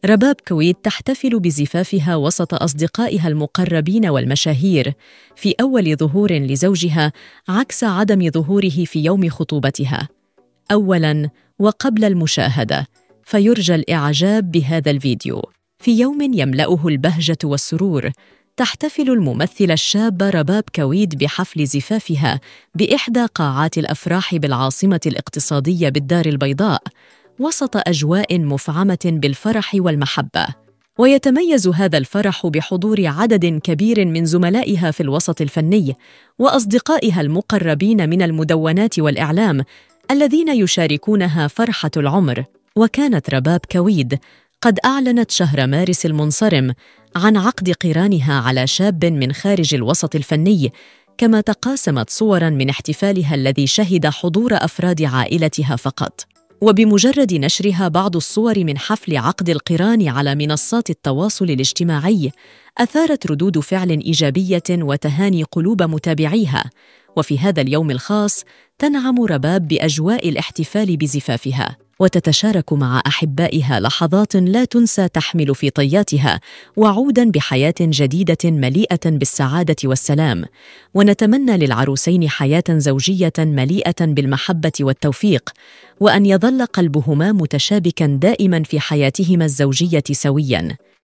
رباب كويد تحتفل بزفافها وسط أصدقائها المقربين والمشاهير في أول ظهور لزوجها، عكس عدم ظهوره في يوم خطوبتها. أولاً، وقبل المشاهدة، فيرجى الإعجاب بهذا الفيديو. في يوم يملأه البهجة والسرور، تحتفل الممثلة الشابة رباب كويد بحفل زفافها بإحدى قاعات الأفراح بالعاصمة الاقتصادية بالدار البيضاء، وسط أجواء مفعمة بالفرح والمحبة. ويتميز هذا الفرح بحضور عدد كبير من زملائها في الوسط الفني وأصدقائها المقربين من المدونات والإعلام الذين يشاركونها فرحة العمر. وكانت رباب كويد قد أعلنت شهر مارس المنصرم عن عقد قرانها على شاب من خارج الوسط الفني، كما تقاسمت صوراً من احتفالها الذي شهد حضور أفراد عائلتها فقط. وبمجرد نشرها بعض الصور من حفل عقد القران على منصات التواصل الاجتماعي، أثارت ردود فعل إيجابية وتهاني قلوب متابعيها. وفي هذا اليوم الخاص تنعم رباب بأجواء الاحتفال بزفافها، وتتشارك مع أحبائها لحظات لا تنسى تحمل في طياتها وعوداً بحياة جديدة مليئة بالسعادة والسلام. ونتمنى للعروسين حياة زوجية مليئة بالمحبة والتوفيق، وأن يظل قلبهما متشابكاً دائماً في حياتهما الزوجية سوياً.